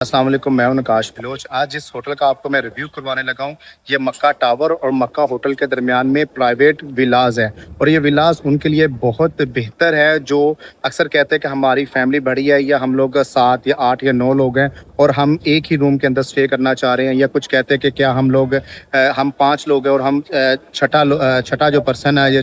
अस्सलाम वालेकुम, मैं हूं नकाश बलोच। आज जिस होटल का आपको मैं रिव्यू करवाने लगा हूं, ये मक्का टावर और मक्का होटल के दरमियान में प्राइवेट विलाज है। और ये विलाज उनके लिए बहुत बेहतर है जो अक्सर कहते हैं कि हमारी फैमिली बड़ी है या हम लोग 7 या 8 या 9 लोग हैं और हम एक ही रूम के अंदर स्टे करना चाह रहे हैं, या कुछ कहते हैं कि क्या हम लोग हम 5 लोग हैं और हम छठा जो पर्सन है या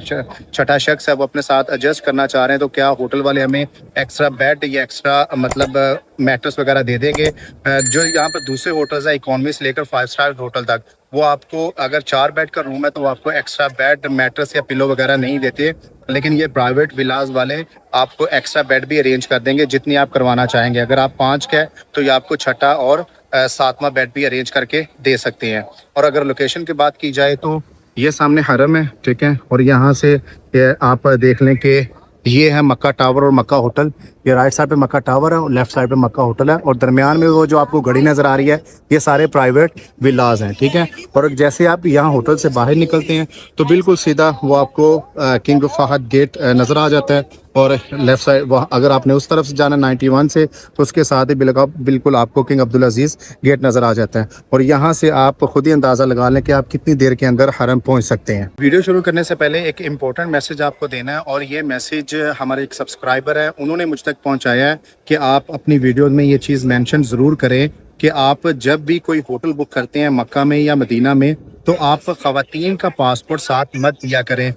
छठा शख्स है वो अपने साथ एडजस्ट करना चाह रहे हैं, तो क्या होटल वाले हमें एक्स्ट्रा बेड या एक्स्ट्रा मतलब मैट्रेस वगैरह दे देंगे। जो यहाँ पर दूसरे होटल्स है इकोनॉमी से लेकर 5 स्टार होटल तक, वो आपको अगर 4 बेड का रूम है तो वो आपको एक्स्ट्रा बेड मैट्रेस या पिलो वगैरह नहीं देते। लेकिन ये प्राइवेट विलाज वाले आपको एक्स्ट्रा बेड भी अरेंज कर देंगे जितनी आप करवाना चाहेंगे। अगर आप 5 के तो ये आपको छठा और 7वां बेड भी अरेंज करके दे सकते हैं। और अगर लोकेशन की बात की जाए तो ये सामने हरम है, ठीक है। और यहाँ से ये आप देख लें कि ये है मक्का टावर और मक्का होटल। ये राइट साइड पे मक्का टावर है और लेफ्ट साइड पे मक्का होटल है, और दरमियान में वो जो आपको घड़ी नज़र आ रही है ये सारे प्राइवेट विलाज हैं, ठीक है। और जैसे आप यहाँ होटल से बाहर निकलते हैं तो बिल्कुल सीधा वो आपको किंग फहद गेट नज़र आ जाता है। और लेफ्ट साइड अगर आपने उस तरफ से जाना 91 से तो उसके साथ ही बिल्कुल आपको किंग अब्दुल अजीज़ गेट नज़र आ जाता है। और यहाँ से आप खुद ही अंदाज़ा लगा लें कि आप कितनी देर के अंदर हरम पहुँच सकते हैं। वीडियो शुरू करने से पहले एक इम्पोर्टेंट मैसेज आपको देना है, और ये मैसेज हमारे एक सब्सक्राइबर है उन्होंने मुझ तक पहुँचाया है कि आप अपनी वीडियो में ये चीज़ मेंशन ज़रूर करें कि आप जब भी कोई होटल बुक करते हैं मक्का में या मदीना में तो आप ख़वातीन का पासपोर्ट साथ मत दिया करें।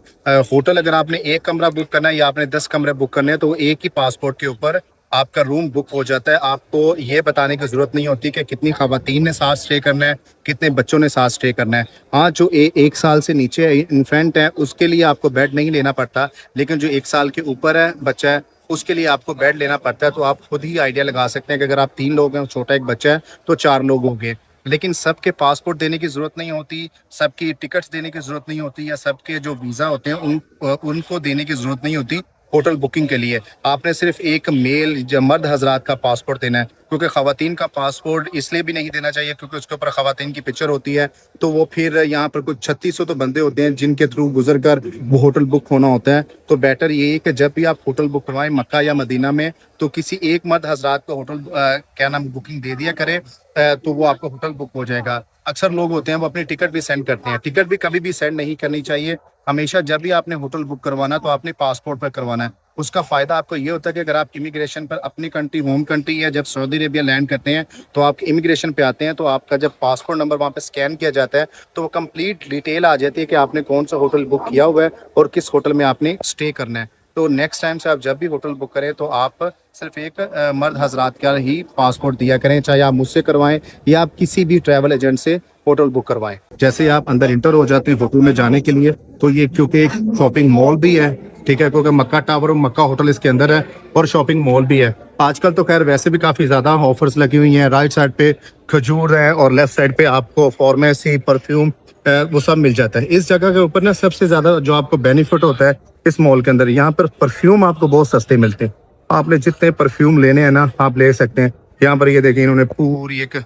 होटल अगर आपने एक कमरा बुक करना है या आपने 10 कमरे बुक करने हैं तो एक ही पासपोर्ट के ऊपर आपका रूम बुक हो जाता है। आपको ये बताने की ज़रूरत नहीं होती कि कितनी ख़वातीन ने साथ स्टे करना है, कितने बच्चों ने साथ स्टे करना है। हाँ, जो 1 साल से नीचे इन्फेंट है उसके लिए आपको बेड नहीं लेना पड़ता, लेकिन जो 1 साल के ऊपर है बच्चा है उसके लिए आपको बेड लेना पड़ता है। तो आप खुद ही आइडिया लगा सकते हैं कि अगर आप 3 लोग हैं, छोटा एक बच्चा है तो 4 लोग होंगे। लेकिन सबके पासपोर्ट देने की ज़रूरत नहीं होती, सबकी टिकट्स देने की ज़रूरत नहीं होती, या सबके जो वीज़ा होते हैं उनको देने की ज़रूरत नहीं होती। होटल बुकिंग के लिए आपने सिर्फ एक मेल मर्द हजरात का पासपोर्ट देना है, क्योंकि ख़वातीन का पासपोर्ट इसलिए भी नहीं देना चाहिए क्योंकि उसके ऊपर ख़वातीन की पिक्चर होती है। तो वो फिर यहाँ पर कुछ 3600 तो बंदे होते हैं जिनके थ्रू गुजर कर वो होटल बुक होना होता है। तो बेटर ये है कि जब भी आप होटल बुक करवाएं मक्का या मदीना में तो किसी एक मर्द हजरात को होटल क्या नाम बुकिंग दे दिया करें, तो वो आपको होटल बुक हो जाएगा। अक्सर लोग होते हैं वो अपनी टिकट भी सेंड करते हैं, टिकट भी कभी भी सेंड नहीं करनी चाहिए। हमेशा जब भी आपने होटल बुक करवाना तो आपने पासपोर्ट पर करवाना है। उसका फ़ायदा आपको ये होता है कि अगर आप इमिग्रेशन पर अपनी कंट्री होम कंट्री या जब सऊदी अरेबिया लैंड करते हैं तो आप इमिग्रेशन पे आते हैं तो आपका जब पासपोर्ट नंबर वहाँ पे स्कैन किया जाता है तो वो कंप्लीट डिटेल आ जाती है कि आपने कौन सा होटल बुक किया हुआ है और किस होटल में आपने स्टे करना है। तो नेक्स्ट टाइम से आप जब भी होटल बुक करें तो आप सिर्फ एक मर्द हजरात का ही पासपोर्ट दिया करें, चाहे आप मुझसे करवाएं या आप किसी भी ट्रैवल एजेंट से होटल बुक करवाएं। जैसे आप अंदर इंटर हो जाते हैं होटल में जाने के लिए तो ये क्योंकि एक शॉपिंग मॉल भी है, ठीक है, क्योंकि मक्का टावर और मक्का होटल इसके अंदर है और शॉपिंग मॉल भी है। आजकल तो खैर वैसे भी काफ़ी ज़्यादा ऑफर्स लगी हुई हैं। राइट साइड पे खजूर है और लेफ्ट साइड पे आपको फार्मेसी परफ्यूम वो सब मिल जाता है। इस जगह के ऊपर ना सबसे ज़्यादा जो आपको बेनिफिट होता है इस मॉल के अंदर, यहाँ पर परफ्यूम आपको बहुत सस्ते मिलते हैं। आपने जितने परफ्यूम लेने हैं ना आप ले सकते हैं। यहाँ पर ये देखिए इन्होंने पूरी एक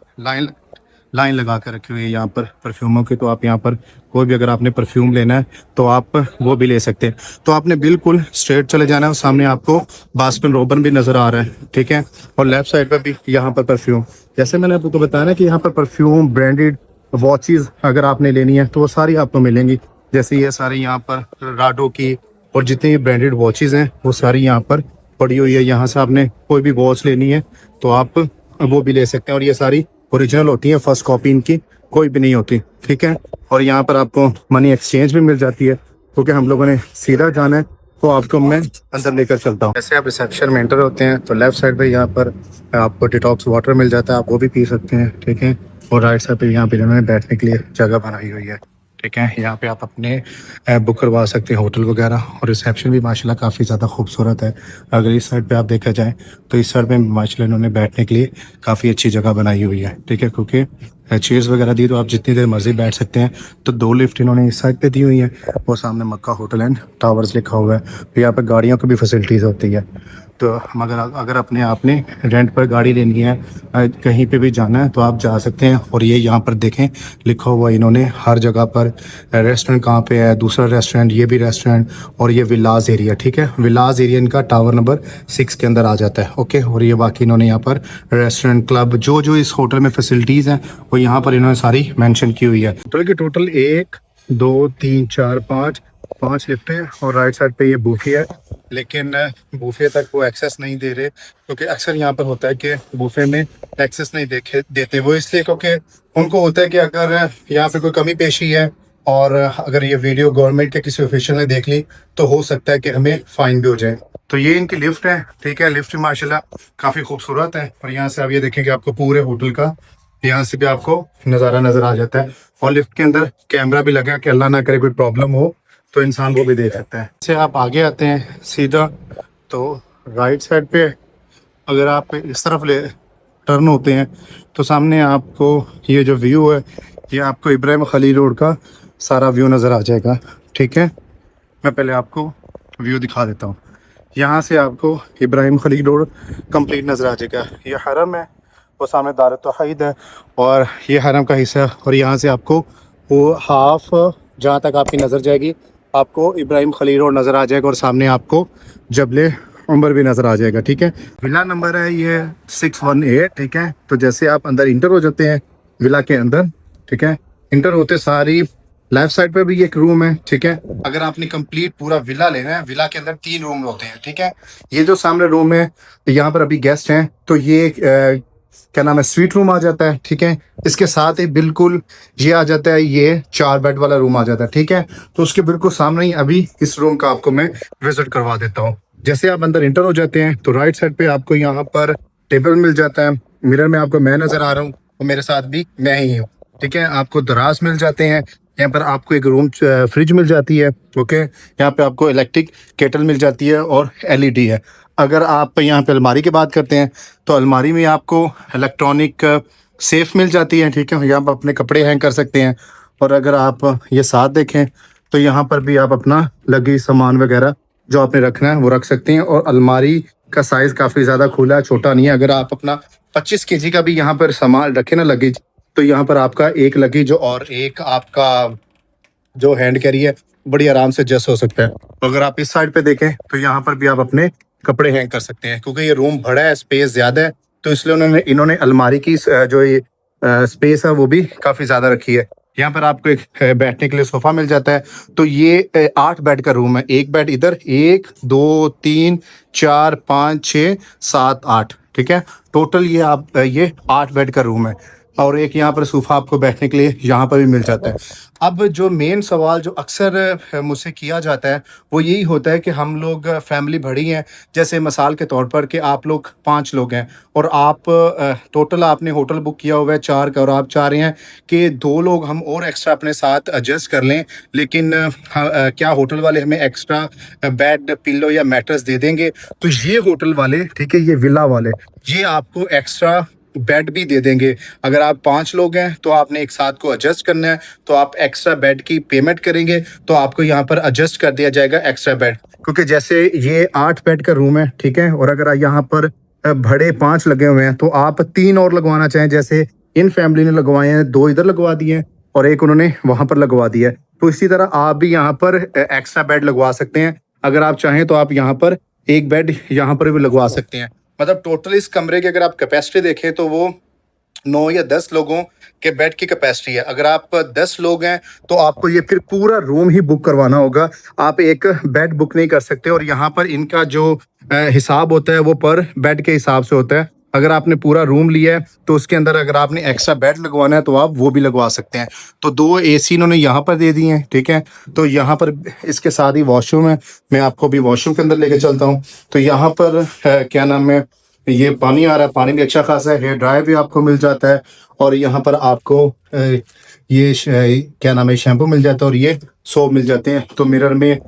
लाइन लगा कर रखी हुई है यहाँ पर परफ्यूमों की। तो आप यहाँ पर कोई भी अगर आपने परफ्यूम लेना है तो आप वो भी ले सकते हैं। तो आपने बिल्कुल स्ट्रेट चले जाना है और सामने आपको बास्किन रॉबिन भी नज़र आ रहा है, ठीक है। और लेफ्ट साइड पर भी यहाँ पर परफ्यूम, जैसे मैंने आपको बताया ना कि यहाँ पर परफ्यूम ब्रांडेड वॉचेज़ अगर आपने लेनी है तो वो सारी आपको मिलेंगी। जैसे ये सारी यहाँ पर राडो की और जितनी भी ब्रांडेड वॉचेज़ हैं वो सारी यहाँ पर पड़ी हुई है। यहाँ से आपने कोई भी वॉच लेनी है तो आप वो भी ले सकते हैं, और ये सारी ओरिजिनल होती है, फर्स्ट कॉपी इनकी कोई भी नहीं होती, ठीक है। और यहाँ पर आपको मनी एक्सचेंज भी मिल जाती है, क्योंकि हम लोगों ने सीधा जाना है तो आपको मैं अंदर लेकर चलता हूँ। जैसे आप रिसेप्शन में एंटर होते हैं तो लेफ्ट साइड पे यहाँ पर आपको डिटॉक्स वाटर मिल जाता है, आप वो भी पी सकते हैं, ठीक है। और राइट साइड पे यहाँ पे इन्होंने बैठने के लिए जगह बनाई हुई है, ठीक है। यहाँ पे आप अपने बुक करवा सकते हैं होटल वगैरह, और रिसेप्शन भी माशाल्लाह काफ़ी ज़्यादा खूबसूरत है। अगर इस साइड पे आप देखा जाए तो इस साइड पे माशाल्लाह इन्होंने बैठने के लिए काफ़ी अच्छी जगह बनाई हुई है, ठीक है, क्योंकि चेयर्स वगैरह दी, तो आप जितनी देर मर्जी बैठ सकते हैं। तो 2 लिफ्ट इन्होंने इस साइड पे दी हुई है और सामने मक्का होटल एंड टावर्स लिखा हुआ है। तो यहाँ पर गाड़ियों की भी फैसिलिटीज़ होती है। तो मगर अगर अपने आपने रेंट पर गाड़ी लेनी है, कहीं पे भी जाना है, तो आप जा सकते हैं। और ये यहाँ पर देखें लिखा हुआ है इन्होंने हर जगह पर, रेस्टोरेंट कहाँ पे है, दूसरा रेस्टोरेंट, ये भी रेस्टोरेंट, और ये विलास एरिया, ठीक है। विलास एरिया इनका टावर नंबर 6 के अंदर आ जाता है, ओके। और ये बाकी इन्होंने यहाँ पर रेस्टोरेंट, क्लब, जो जो इस होटल में फैसिलिटीज़ हैं वो यहाँ पर इन्होंने सारी मेंशन की हुई है। होटल की टोटल 1 2 3 4 5 लिफ्टें हैं और राइट साइड पे ये बूफे है। लेकिन बूफे तक वो एक्सेस नहीं दे रहे, क्योंकि अक्सर यहाँ पर होता है कि बूफे में एक्सेस नहीं देते वो, इसलिए क्योंकि उनको होता है कि अगर यहाँ पे कोई कमी पेशी है और अगर ये वीडियो गवर्नमेंट के किसी ऑफिशियल ने देख ली तो हो सकता है कि हमें फाइन भी हो जाए। तो ये इनकी लिफ्ट है, ठीक है। लिफ्ट माशाल्लाह काफ़ी खूबसूरत है। और यहाँ से आप ये देखेंगे आपको पूरे होटल का यहाँ से भी आपको नज़ारा नज़र आ जाता है। और लिफ्ट के अंदर कैमरा भी लगा कि अल्लाह ना करे कोई प्रॉब्लम हो तो इंसान वो भी देख सकता है। से आप आगे आते हैं सीधा, तो राइट साइड पे अगर आप इस तरफ ले टर्न होते हैं तो सामने आपको ये जो व्यू है, ये आपको इब्राहिम खलील रोड का सारा व्यू नज़र आ जाएगा, ठीक है। मैं पहले आपको व्यू दिखा देता हूँ। यहाँ से आपको इब्राहिम खलील रोड कंप्लीट नज़र आ जाएगा। ये हरम है, वो सामने दार तौहीद है और ये हरम का हिस्सा है। और यहाँ से आपको वो हाफ जहाँ तक आपकी नज़र जाएगी आपको इब्राहिम खलील रोड नज़र आ जाएगा और सामने आपको जबले उमर भी नज़र आ जाएगा, ठीक है। विला नंबर है ये 618, ठीक है। तो जैसे आप अंदर इंटर हो जाते हैं विला के अंदर, ठीक है, इंटर होते सारी लेफ्ट साइड पे भी एक रूम है, ठीक है। अगर आपने कंप्लीट पूरा विला लेना है, विला के अंदर 3 रूम होते हैं, ठीक है। ये जो सामने रूम है यहाँ पर अभी गेस्ट हैं, तो ये क्या नाम है, स्वीट रूम आ जाता है, ठीक है। इसके साथ ही बिल्कुल ये आ जाता है, ये 4 बेड वाला रूम आ जाता है, ठीक है। तो उसके बिल्कुल सामने ही अभी इस रूम का आपको मैं विजिट करवा देता हूँ। जैसे आप अंदर इंटर हो जाते हैं तो राइट साइड पे आपको यहाँ पर टेबल मिल जाता है। मिरर में आपको मैं नजर आ रहा हूँ और मेरे साथ भी मैं ही हूँ, ठीक है। आपको दराज मिल जाते हैं। यहाँ पर आपको एक रूम फ्रिज मिल जाती है, ओके। यहाँ पे आपको इलेक्ट्रिक केटल मिल जाती है और एलईडी है। अगर आप यहाँ पे अलमारी की बात करते हैं तो अलमारी में आपको इलेक्ट्रॉनिक सेफ मिल जाती है, ठीक है। यहाँ पर अपने कपड़े हैंग कर सकते हैं। और अगर आप ये साथ देखें तो यहाँ पर भी आप अपना लगेज सामान वगैरह जो आपने रखना है वो रख सकते हैं। और अलमारी का साइज काफ़ी ज़्यादा खुला है, छोटा नहीं है। अगर आप अपना 25 केजी का भी यहाँ पर सामान रखें ना लगेज, तो यहाँ पर आपका एक लगेज और एक आपका जो हैंड कैरी है बड़ी आराम से एडजस्ट हो सकता है। तो अगर आप इस साइड पे देखें तो यहाँ पर भी आप अपने कपड़े हैंग कर सकते हैं, क्योंकि ये रूम बड़ा है, स्पेस ज़्यादा है, तो इसलिए इन्होंने अलमारी की जो ये स्पेस है वो भी काफ़ी ज़्यादा रखी है। यहाँ पर आपको एक बैठने के लिए सोफा मिल जाता है। तो ये 8 बेड का रूम है। एक बेड इधर, 1 2 3 4 5 6 7 8, ठीक है। टोटल ये 8 बेड का रूम है। और एक यहाँ पर सोफा आपको बैठने के लिए यहाँ पर भी मिल जाता है। अब जो मेन सवाल जो अक्सर मुझसे किया जाता है वो यही होता है कि हम लोग फैमिली बड़ी हैं, जैसे मिसाल के तौर पर कि आप लोग 5 लोग हैं और आप टोटल आपने होटल बुक किया हुआ है 4 का, और आप चाह रहे हैं कि 2 लोग हम और एक्स्ट्रा अपने साथ एडजस्ट कर लें, लेकिन क्या होटल वाले हमें एक्स्ट्रा बेड, पिल्लो या मैट्रेस दे देंगे? तो ये होटल वाले, ठीक है, ये विला वाले, ये आपको एक्स्ट्रा बेड भी दे देंगे। अगर आप 5 लोग हैं तो आपने एक साथ को एडजस्ट करना है, तो आप एक्स्ट्रा बेड की पेमेंट करेंगे तो आपको यहाँ पर एडजस्ट कर दिया जाएगा एक्स्ट्रा बेड। क्योंकि जैसे ये 8 बेड का रूम है, ठीक है, और अगर यहाँ पर बड़े 5 लगे हुए हैं तो आप 3 और लगवाना चाहें, जैसे इन फैमिली ने लगवाए हैं, 2 इधर लगवा दिए हैं और एक उन्होंने वहां पर लगवा दिया है, तो इसी तरह आप भी यहाँ पर एक्स्ट्रा बेड लगवा सकते हैं। अगर आप चाहें तो आप यहाँ पर एक बेड यहाँ पर भी लगवा सकते हैं। मतलब टोटल इस कमरे की अगर आप कैपेसिटी देखें तो वो 9 या 10 लोगों के बेड की कैपेसिटी है। अगर आप 10 लोग हैं तो आपको ये फिर पूरा रूम ही बुक करवाना होगा, आप एक बेड बुक नहीं कर सकते। और यहाँ पर इनका जो हिसाब होता है वो पर बेड के हिसाब से होता है। अगर आपने पूरा रूम लिया है तो उसके अंदर अगर आपने एक्स्ट्रा बेड लगवाना है तो आप वो भी लगवा सकते हैं। तो 2 एसी इन्होंने यहाँ पर दे दिए हैं, ठीक है। तो यहाँ पर इसके साथ ही वॉशरूम है, मैं आपको भी वॉशरूम के अंदर लेके चलता हूँ। तो यहाँ पर क्या नाम है, ये पानी आ रहा है, पानी भी अच्छा खासा है, हेयर ड्रायर भी आपको मिल जाता है। और यहाँ पर आपको क्या नाम है, शैम्पू मिल जाता है और ये सोप मिल जाते हैं। तो मिरर में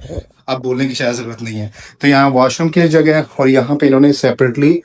आप बोलने की शायद ज़रूरत नहीं है। तो यहाँ वॉशरूम की जगह है और यहाँ पे इन्होंने सेपरेटली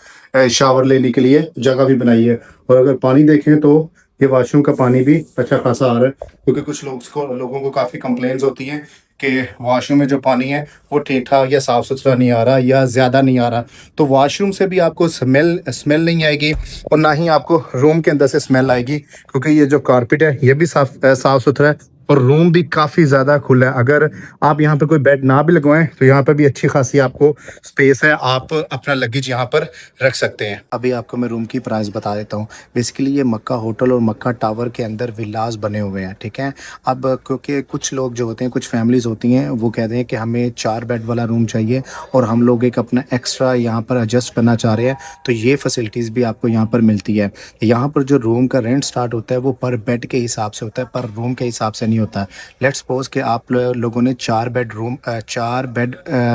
शावर लेने के लिए जगह भी बनाई है। और अगर पानी देखें तो ये वॉशरूम का पानी भी अच्छा खासा आ रहा है, क्योंकि कुछ लोगों को काफ़ी कंप्लेंट्स होती हैं कि वॉशरूम में जो पानी है वो ठीक ठाक या साफ़ सुथरा नहीं आ रहा या ज़्यादा नहीं आ रहा। तो वॉशरूम से भी आपको स्मेल नहीं आएगी, और ना ही आपको रूम के अंदर से स्मेल आएगी, क्योंकि ये जो कारपेट है ये भी साफ़ सुथरा है, और रूम भी काफ़ी ज़्यादा खुला है। अगर आप यहाँ पे कोई बेड ना भी लगवाएं तो यहाँ पे भी अच्छी खासी आपको स्पेस है, आप अपना लगेज यहाँ पर रख सकते हैं। अभी आपको मैं रूम की प्राइस बता देता हूँ। बेसिकली ये मक्का होटल और मक्का टावर के अंदर विलास बने हुए हैं, ठीक है। अब क्योंकि कुछ लोग जो होते हैं, कुछ फैमिलीज़ होती हैं, वो कहते हैं कि हमें 4 बेड वाला रूम चाहिए और हम लोग एक अपना एक्स्ट्रा यहाँ पर एडजस्ट करना चाह रहे हैं, तो ये फैसिलिटीज़ भी आपको यहाँ पर मिलती है। यहाँ पर जो रूम का रेंट स्टार्ट होता है वो पर बेड के हिसाब से होता है, पर रूम के हिसाब से नहीं होता है। लेट्स सपोज कि आप लोगों ने 4 बेड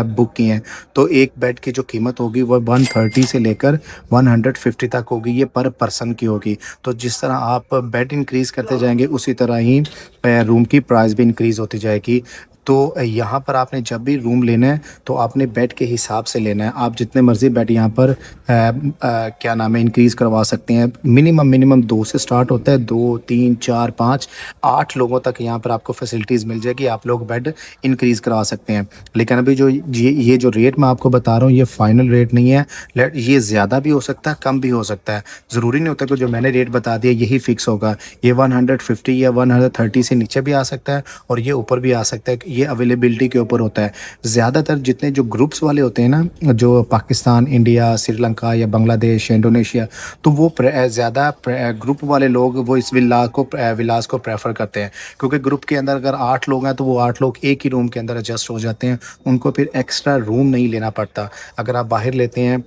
बुक किए हैं, तो एक बेड की जो कीमत होगी वो 130 से लेकर 150 तक होगी, ये पर पर्सन की होगी। तो जिस तरह आप बेड इंक्रीज़ करते जाएंगे उसी तरह ही रूम की प्राइस भी इंक्रीज़ होती जाएगी। तो यहाँ पर आपने जब भी रूम लेना है तो आपने बेड के हिसाब से लेना है। आप जितने मर्ज़ी बेड यहाँ पर क्या नाम है इंक्रीज़ करवा सकते हैं। मिनिमम 2 से स्टार्ट होता है, 2 3 4 5 8 लोगों तक यहाँ पर आपको फैसिलिटीज़ मिल जाएगी, आप लोग बेड इंक्रीज़ करवा सकते हैं। लेकिन अभी जो ये जो रेट मैं आपको बता रहा हूँ ये फ़ाइनल रेट नहीं है। ये ज़्यादा भी हो सकता है, कम भी हो सकता है। ज़रूरी नहीं होता कि जो मैंने रेट बता दिया यही फ़िक्स होगा। ये 150 या 130 से नीचे भी आ सकता है और ये ऊपर भी आ सकता है। ये अवेलेबिलिटी के ऊपर होता है। ज़्यादातर जितने जो ग्रुप्स वाले होते हैं ना, जो पाकिस्तान, इंडिया, श्रीलंका या बांग्लादेश या इंडोनेशिया, तो वो ज़्यादा ग्रुप वाले लोग वो इस विलास को प्रेफर करते हैं, क्योंकि ग्रुप के अंदर अगर 8 लोग हैं तो वो 8 लोग एक ही रूम के अंदर एडजस्ट हो जाते हैं, उनको फिर एक्स्ट्रा रूम नहीं लेना पड़ता। अगर आप बाहर लेते हैं,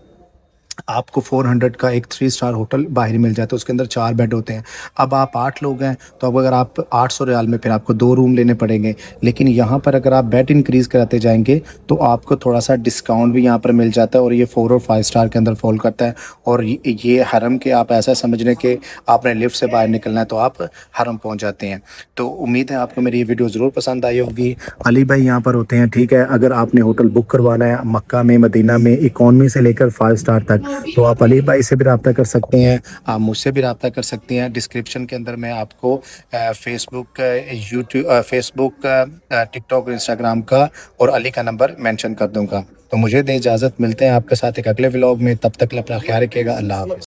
आपको 400 का एक 3 स्टार होटल बाहर मिल जाता है, उसके अंदर 4 बेड होते हैं। अब आप 8 लोग हैं, तो अब अगर आप 800 रियाल में फिर आपको 2 रूम लेने पड़ेंगे। लेकिन यहाँ पर अगर आप बेड इंक्रीज़ कराते जाएँगे तो आपको थोड़ा-सा डिस्काउंट भी यहाँ पर मिल जाता है, और ये 4 और 5 स्टार के अंदर फ़ॉल करता है। और ये हरम के आप ऐसा समझ लें कि आपने लिफ्ट से बाहर निकलना है तो आप हरम पहुँच जाते हैं। तो उम्मीद है आपको मेरी ये वीडियो ज़रूर पसंद आई होगी। अली भाई यहाँ पर होते हैं, ठीक है। अगर आपने होटल बुक करवाना है मक्का में, मदीना में, इकॉनमी से लेकर 5 स्टार तक, तो आप अली भाई से भी रब्ता कर सकते हैं, आप मुझसे भी रब्ता कर सकते हैं। डिस्क्रिप्शन के अंदर मैं आपको फेसबुक, टिकटॉक, इंस्टाग्राम का और अली का नंबर मेंशन कर दूंगा। तो मुझे दें इजाज़त, मिलते हैं आपके साथ एक अगले व्लॉग में। तब तक अपना ख्याल रखिएगा। अल्लाह हाफ़िज़।